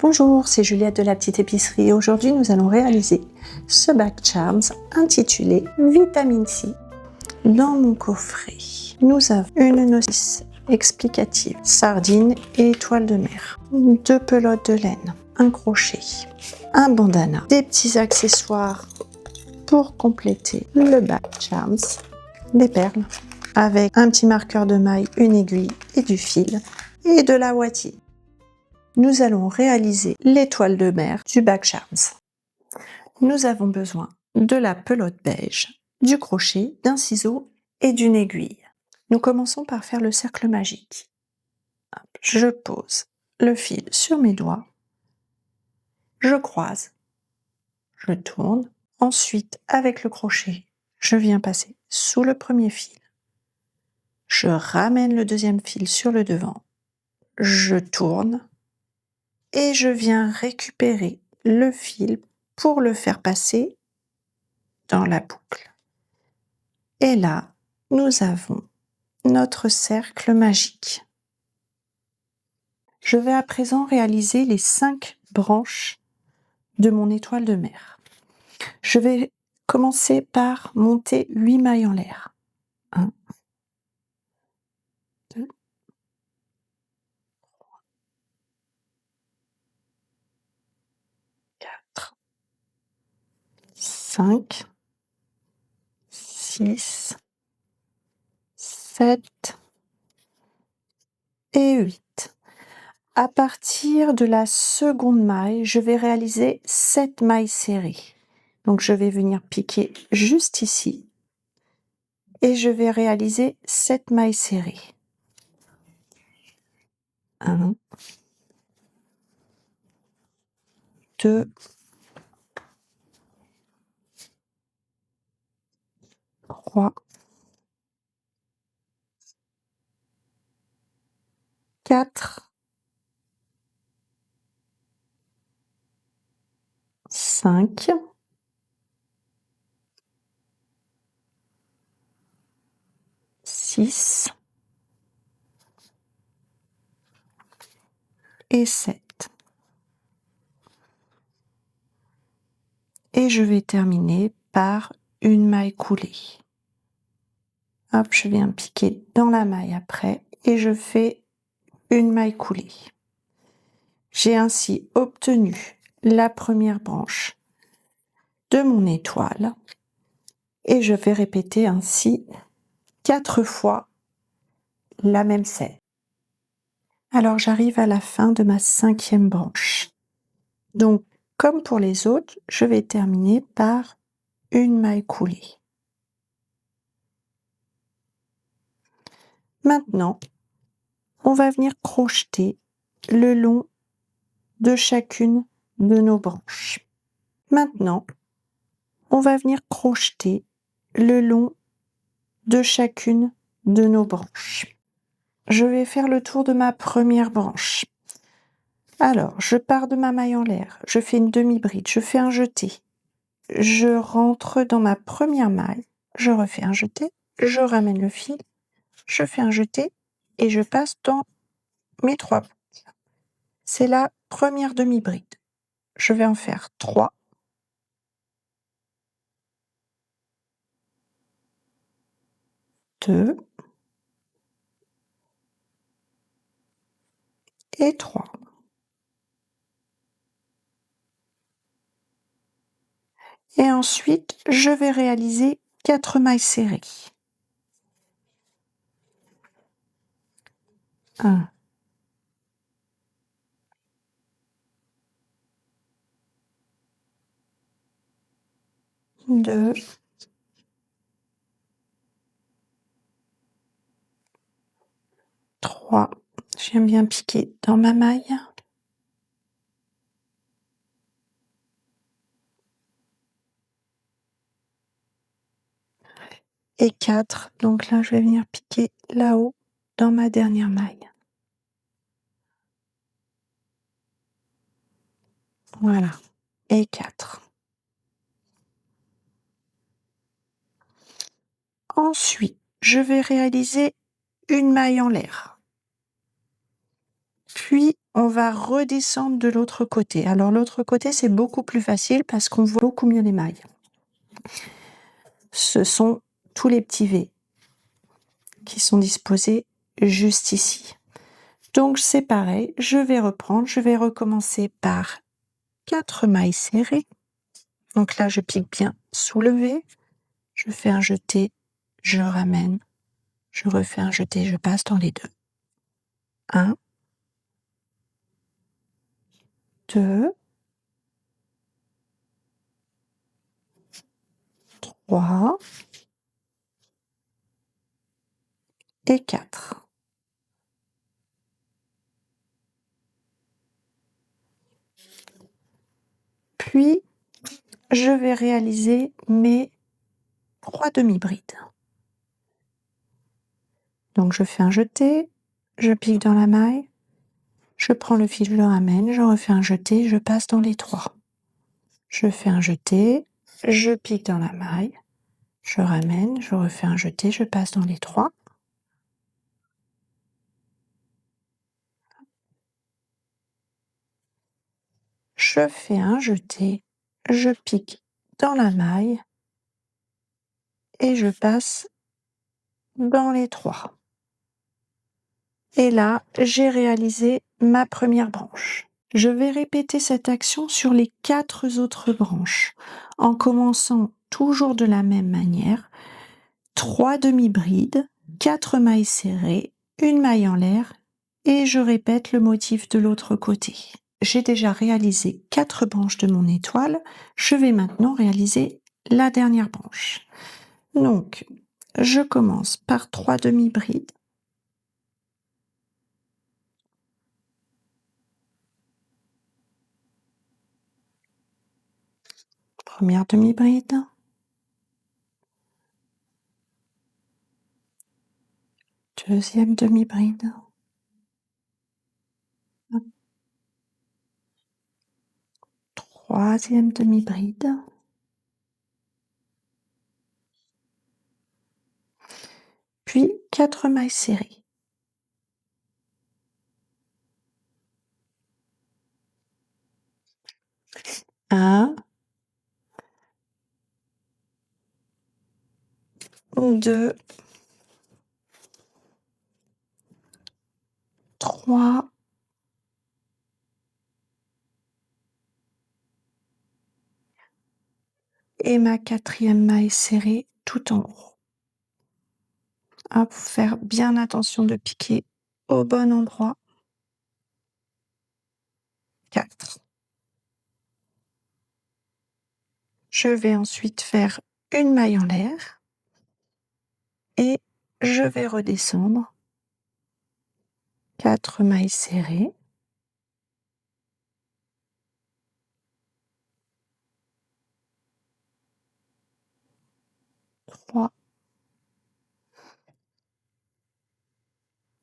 Bonjour, c'est Juliette de la petite épicerie et aujourd'hui nous allons réaliser ce bag charms intitulé Vitamine C. Dans mon coffret, nous avons une notice explicative, sardines et étoiles de mer, 2 pelotes de laine, un crochet, un bandana, des petits accessoires pour compléter le bag charms, des perles, avec un petit marqueur de maille, une aiguille et du fil, et de la ouatille. Nous allons réaliser l'étoile de mer du bag charms. Nous avons besoin de la pelote beige, du crochet, d'un ciseau et d'une aiguille. Nous commençons par faire le cercle magique. Je pose le fil sur mes doigts, je croise, je tourne. Ensuite, avec le crochet, je viens passer sous le premier fil. Je ramène le deuxième fil sur le devant, je tourne et je viens récupérer le fil pour le faire passer dans la boucle. Et là, nous avons notre cercle magique. Je vais à présent réaliser les 5 branches de mon étoile de mer. Je vais commencer par monter 8 mailles en l'air. 1, 2, 4, 5, 6, 7 et 8. À partir de la seconde maille, je vais réaliser 7 mailles serrées. Donc je vais venir piquer juste ici et je vais réaliser 7 mailles serrées. 1, 2, 3, 4, 5, 6 et 7. Et je vais terminer par une maille coulée. Hop, je viens piquer dans la maille après et je fais une maille coulée. J'ai ainsi obtenu la première branche de mon étoile et je vais répéter ainsi 4 fois la même scène. Alors j'arrive à la fin de ma 5e branche. Donc, comme pour les autres, je vais terminer par une maille coulée. Maintenant, on va venir crocheter le long de chacune de nos branches. Maintenant, on va venir crocheter le long de chacune de nos branches. Je vais faire le tour de ma première branche. Alors, je pars de ma maille en l'air, je fais une demi-bride, je fais un jeté. Je rentre dans ma première maille, je refais un jeté, je ramène le fil, je fais un jeté et je passe dans mes 3 boucles. C'est la première demi-bride. Je vais en faire 3. 2 et 3. Et ensuite, je vais réaliser 4 mailles serrées. 1, 2, 3. Je viens bien piquer dans ma maille. Et 4. Donc là, je vais venir piquer là-haut dans ma dernière maille. Voilà. Et 4. Ensuite, je vais réaliser une maille en l'air. Puis, on va redescendre de l'autre côté. Alors, l'autre côté, c'est beaucoup plus facile parce qu'on voit beaucoup mieux les mailles. Ce sont tous les petits V qui sont disposés juste ici. Donc, c'est pareil. Je vais reprendre. Je vais recommencer par 4 mailles serrées. Donc là, je pique bien sous le V. Je fais un jeté. Je ramène. Je refais un jeté. Je passe dans les deux. 1, 2, 3 et 4. Puis, je vais réaliser mes 3 demi-brides. Donc, je fais un jeté, je pique dans la maille, je prends le fil, je le ramène, je refais un jeté, je passe dans les 3. Je fais un jeté, je pique dans la maille, je ramène, je refais un jeté, je passe dans les 3. Je fais un jeté, je pique dans la maille et je passe dans les 3. Et là, j'ai réalisé ma première branche. Je vais répéter cette action sur les 4 autres branches, en commençant toujours de la même manière. 3 demi-brides, 4 mailles serrées, une maille en l'air, et je répète le motif de l'autre côté. J'ai déjà réalisé 4 branches de mon étoile, je vais maintenant réaliser la dernière branche. Donc, je commence par 3 demi-brides. Première demi-bride. Deuxième demi-bride. Troisième demi-bride. Puis 4 mailles serrées. Un, 2, 3, et ma 4e maille serrée tout en haut. Hop, faire bien attention de piquer au bon endroit. 4. Je vais ensuite faire une maille en l'air et je vais redescendre. 4 mailles serrées. 3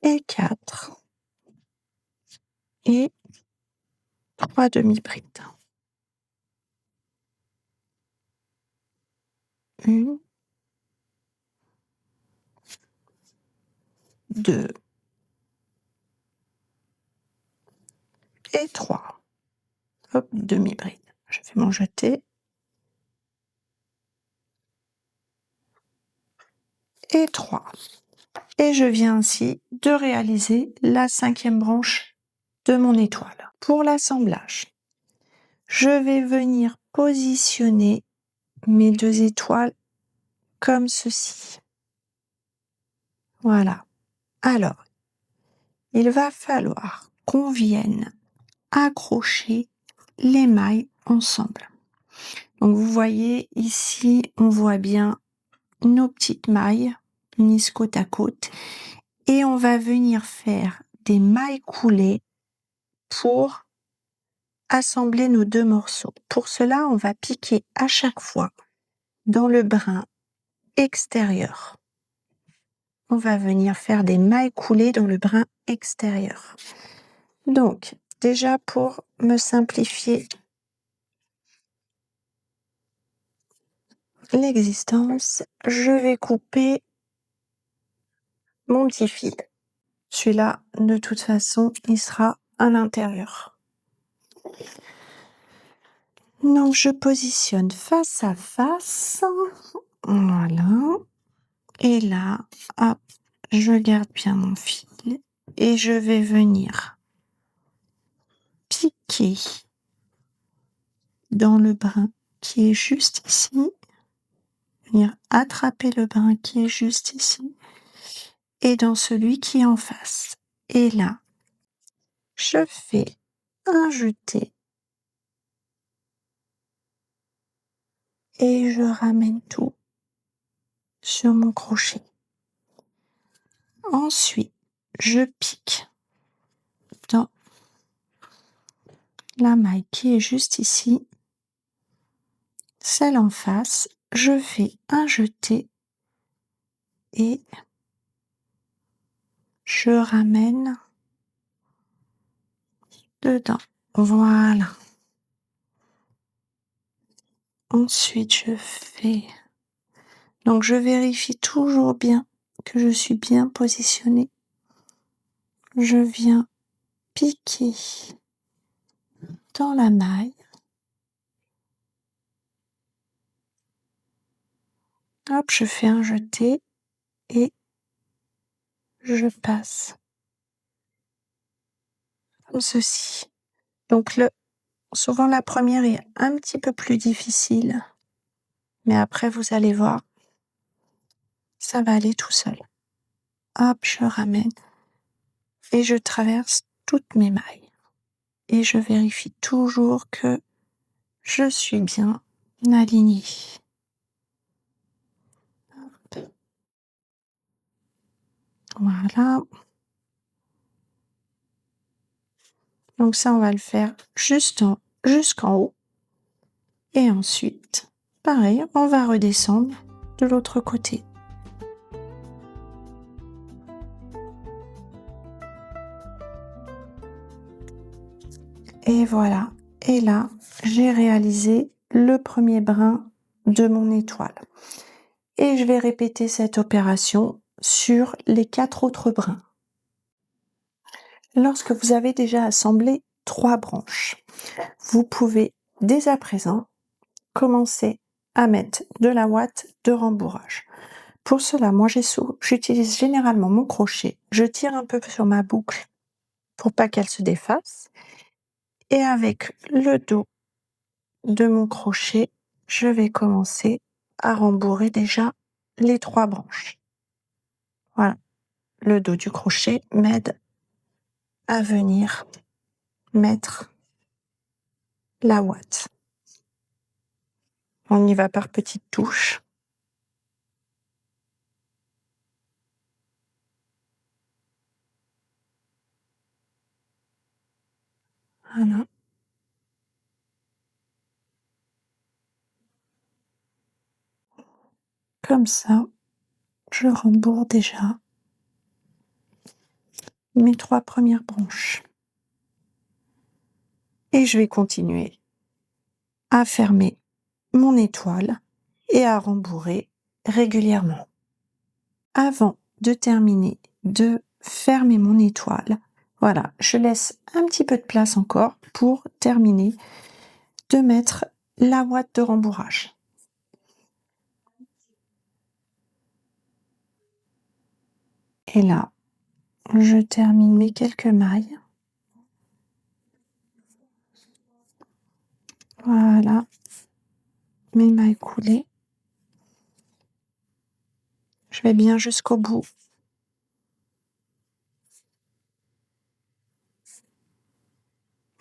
et 4 et 3 demi-brides. 1, 2 et 3. Hop, demi-bride. Je fais mon jeté. Et 3. Et je viens ainsi de réaliser la 5e branche de mon étoile. Pour l'assemblage, je vais venir positionner mes 2 étoiles comme ceci. Voilà. Alors, il va falloir qu'on vienne accrocher les mailles ensemble. Donc vous voyez ici, on voit bien nos petites mailles mises côte à côte et on va venir faire des mailles coulées pour assembler nos 2 morceaux. Pour cela, on va piquer à chaque fois dans le brin extérieur. On va venir faire des mailles coulées dans le brin extérieur. Donc, déjà pour me simplifier l'existence, je vais couper mon petit fil. Celui-là, de toute façon, il sera à l'intérieur. Donc je positionne face à face, voilà, et là, hop, je garde bien mon fil et je vais venir piquer dans le brin qui est juste ici, venir attraper le brin qui est juste ici et dans celui qui est en face. Et là, je fais un jeté et je ramène tout sur mon crochet. Ensuite, je pique dans la maille qui est juste ici, celle en face, je fais un jeté et je ramène dedans. Voilà. Ensuite, donc je vérifie toujours bien que je suis bien positionnée. Je viens piquer dans la maille. Hop, je fais un jeté et je passe comme ceci. Donc souvent la première est un petit peu plus difficile, mais après vous allez voir, ça va aller tout seul. Hop, je ramène et je traverse toutes mes mailles. Et je vérifie toujours que je suis bien alignée. Hop. Voilà. Donc ça, on va le faire jusqu'en haut. Et ensuite, pareil, on va redescendre de l'autre côté. Et voilà. Et là, j'ai réalisé le premier brin de mon étoile. Et je vais répéter cette opération sur les 4 autres brins. Lorsque vous avez déjà assemblé 3 branches, vous pouvez dès à présent commencer à mettre de la ouate de rembourrage. Pour cela, moi j'utilise généralement mon crochet, je tire un peu sur ma boucle pour pas qu'elle se défasse et avec le dos de mon crochet, je vais commencer à rembourrer déjà les 3 branches. Voilà, le dos du crochet m'aide à venir mettre la ouate. On y va par petites touches. Voilà. Comme ça, je rembourre déjà mes 3 premières branches. Et je vais continuer à fermer mon étoile et à rembourrer régulièrement. Avant de terminer de fermer mon étoile, voilà, je laisse un petit peu de place encore pour terminer de mettre la ouate de rembourrage. Et là, je termine mes quelques mailles. Voilà, mes mailles coulées. Je vais bien jusqu'au bout.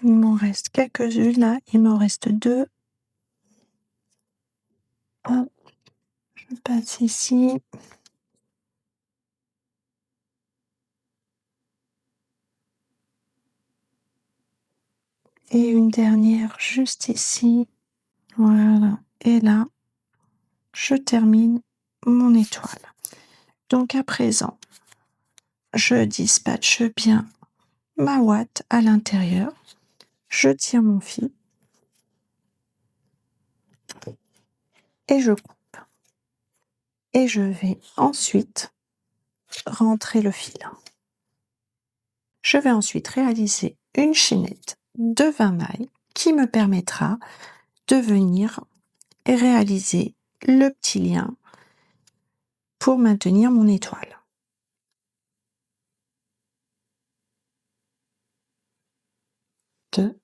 Il m'en reste quelques-unes là, il m'en reste 2. Hop, je passe ici. Et une dernière juste ici. Voilà. Et là, je termine mon étoile. Donc à présent, je dispatche bien ma ouate à l'intérieur. Je tire mon fil. Et je coupe. Et je vais ensuite rentrer le fil. Je vais ensuite réaliser une chaînette de 20 mailles qui me permettra de venir réaliser le petit lien pour maintenir mon étoile. Deux.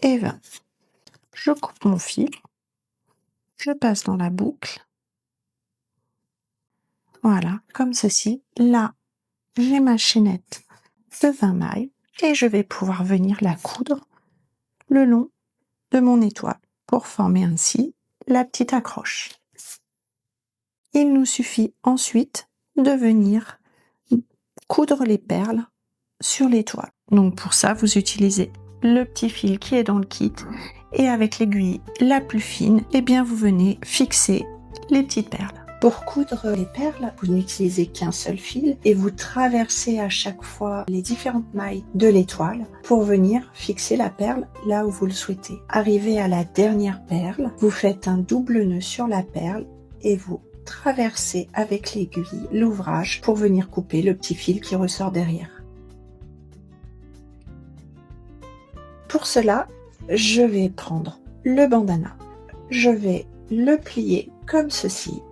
Et 20. Je coupe mon fil, je passe dans la boucle, voilà, comme ceci. Là, j'ai ma chaînette de 20 mailles et je vais pouvoir venir la coudre le long de mon étoile pour former ainsi la petite accroche. Il nous suffit ensuite de venir coudre les perles sur l'étoile. Donc pour ça, vous utilisez le petit fil qui est dans le kit et avec l'aiguille la plus fine, eh bien vous venez fixer les petites perles. Pour coudre les perles, vous n'utilisez qu'un seul fil et vous traversez à chaque fois les différentes mailles de l'étoile pour venir fixer la perle là où vous le souhaitez. Arrivé à la dernière perle, vous faites un double nœud sur la perle et vous traversez avec l'aiguille l'ouvrage pour venir couper le petit fil qui ressort derrière. Pour cela, je vais prendre le bandana, je vais le plier comme ceci,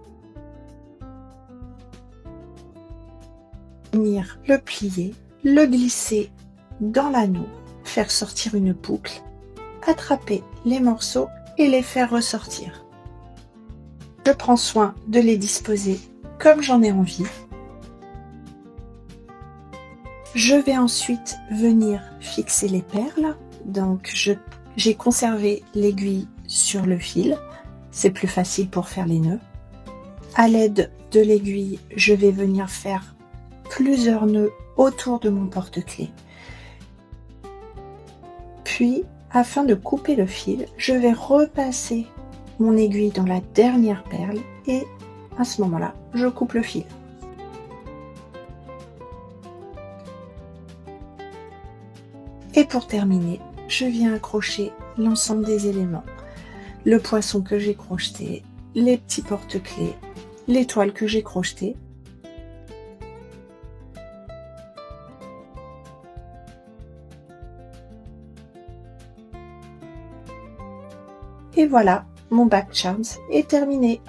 venir le plier, le glisser dans l'anneau, faire sortir une boucle, attraper les morceaux et les faire ressortir. Je prends soin de les disposer comme j'en ai envie. Je vais ensuite venir fixer les perles. Donc j'ai conservé l'aiguille sur le fil, c'est plus facile pour faire les nœuds. À l'aide de l'aiguille, je vais venir faire plusieurs nœuds autour de mon porte-clés. Puis, afin de couper le fil, je vais repasser mon aiguille dans la dernière perle et à ce moment-là, je coupe le fil. Et pour terminer, je viens accrocher l'ensemble des éléments. Le poisson que j'ai crocheté, les petits porte-clés, l'étoile que j'ai crochetée. Et voilà, mon back charms est terminé.